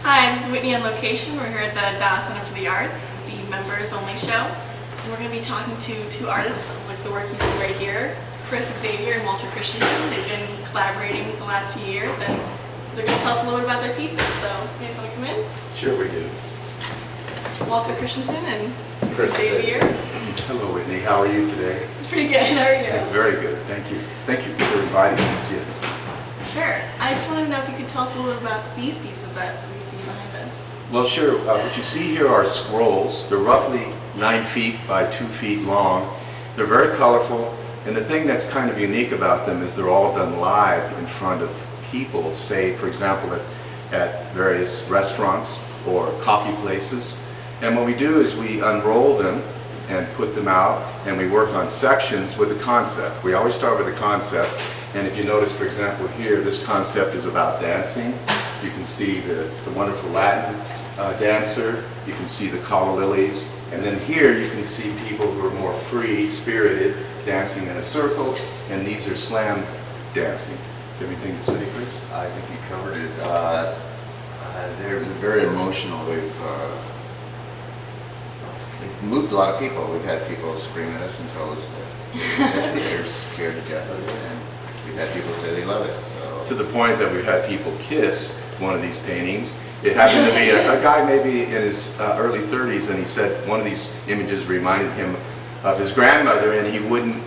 Hi, this is Whitney on location. We're here at the Dallas Center for the Arts, the members only show. And we're going to be talking to two artists, like the work you see right here, Chris Xavier and Walter Christensen. They've been collaborating the last few years and they're going to tell us a little bit about their pieces. So, you guys want to come in? Sure we do. Walter Christensen and Chris Xavier. Hello Whitney, how are you today? Pretty good, how are you? Very good, thank you. Thank you for inviting us, yes. Sure. I just wanted to know if you could tell us a little bit about these pieces that we see behind us. Well sure, what you see here are scrolls. They're roughly 9 feet by 2 feet long. They're very colorful, and the thing that's kind of unique about them is they're all done live in front of people, say for example at various restaurants or coffee places. And what we do is we unroll them and put them out, and we work on sections with a concept. We always start with a concept, and if you notice, for example, here, this concept is about dancing. You can see the wonderful Latin dancer, you can see the calla lilies, and then here you can see people who are more free-spirited, dancing in a circle, and these are slam dancing. Everything to say, Chris? I think you covered it. They're very emotional. They've moved a lot of people. We've had people scream at us and tell us that they're scared to death of it, and we've had people say they love it. So to the point that we've had people kiss one of these paintings. It happened to be a guy maybe in his early 30s, and he said one of these images reminded him of his grandmother, and he wouldn't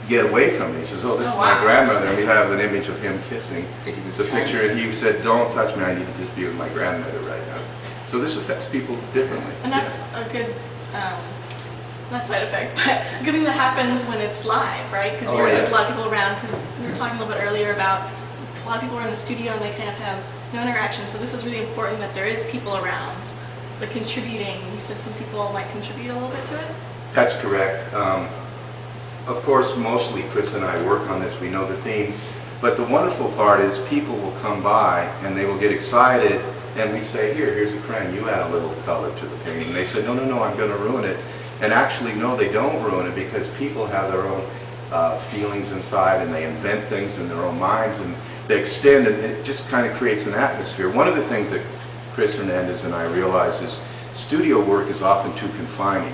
get away from it. He says, oh, this is my grandmother, and we have an image of him kissing the picture, and he said, don't touch me, I need to just be with my grandmother right now. So this affects people differently. And that's a good, not side effect, but a good thing that happens when it's live, right? Because there's a lot of people around, because we were talking a little bit earlier about a lot of people are in the studio and they kind of have no interaction, so this is really important that there is people around, but contributing. You said some people might contribute a little bit to it? That's correct. Of course, mostly Chris and I work on this, we know the themes, but the wonderful part is people will come by and they will get excited, and we say, here's a crayon, you add a little color to the painting. And they say, no, I'm going to ruin it. And actually, no, they don't ruin it, because people have their own feelings inside, and they invent things in their own minds, and they extend, and it just kind of creates an atmosphere. One of the things that Chris Hernandez and I realize is studio work is often too confining.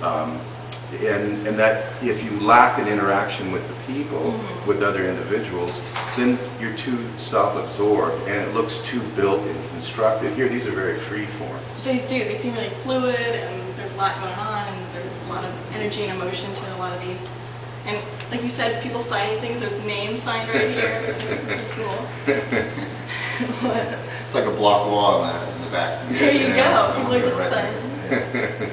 And that if you lack an interaction with the people, with other individuals, then you're too self-absorbed and it looks too built and constructed. Here, these are very free forms. They do. They seem really fluid, and there's a lot going on, and there's a lot of energy and emotion to a lot of these. And like you said, people signing things. There's names signed right here, which is pretty cool. it's like a block wall in the back. There you go. People are just right signing.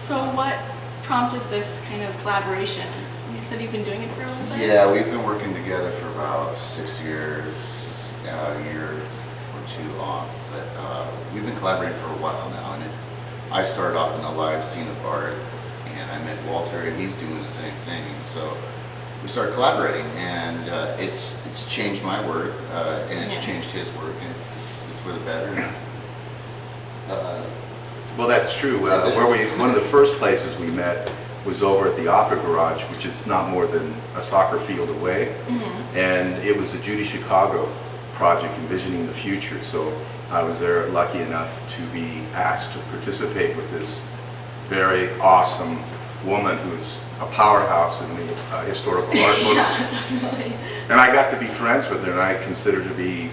So what prompted this kind of collaboration? You said you've been doing it for a little bit? Yeah, we've been working together for about 6 years, a year or two off, but we've been collaborating for a while now, and I started off in the live scene of art, and I met Walter, and he's doing the same thing, so we started collaborating, and it's changed my work, and it's changed his work, and it's for the better. Well, that's true. One of the first places we met was over at the Opera Garage, which is not more than a soccer field away. And it was a Judy Chicago project, envisioning the future. So I was there, lucky enough to be asked to participate with this very awesome woman who's a powerhouse in the historical art books. And I got to be friends with her, and I consider to be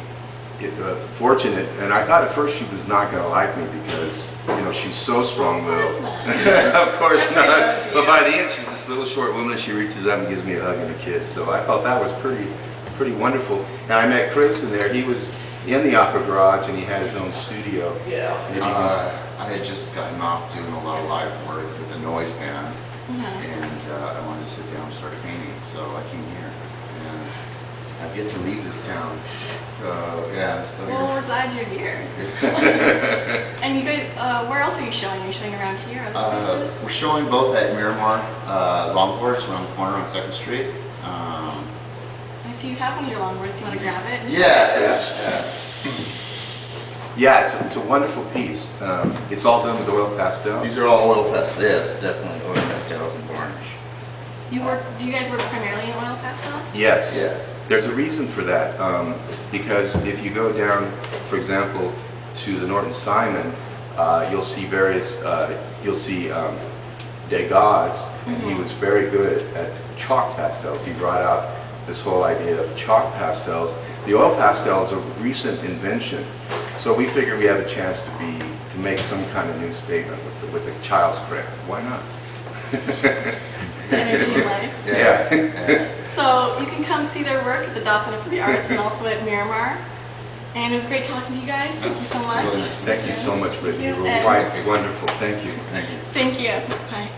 fortunate, and I thought at first she was not going to like me because, she's so strong-willed. Of course not. But by the end, she's this little short woman, and she reaches up and gives me a hug and a kiss. So I thought that was pretty wonderful. And I met Chris in there. He was in the Opera Garage, and he had his own studio. Yeah. I had just gotten off doing a lot of live work with the noise band, and I wanted to sit down and start painting. So I came here, and I've yet to leave this town. So yeah, I'm still here. Well, we're glad you're here. And you guys, where else are you showing? Are you showing around here? Other places? We're showing both at Miramar Longboards around the corner on 2nd Street. I see you have one of your longboards. You want to grab it? Yeah, it's a wonderful piece. It's all done with oil pastel. These are all oil pastels. Yes, definitely oil pastels and varnish. Do you guys work primarily in oil pastels? Yes. Yeah. There's a reason for that, because if you go down, for example, to the Norton Simon, you'll see various, you'll see Degas, and he was very good at chalk pastels. He brought out this whole idea of chalk pastels. The oil pastel is a recent invention, so we figured we have a chance to make some kind of new statement with the child's crayon. Why not? Energy and life. Yeah. So you can come see their work at the Dawson Center for the Arts and also at Miramar. And it was great talking to you guys. Thank you so much. Thank you so much, Whitney. You were And- quite wonderful. Thank you. Thank you. Thank you. Bye.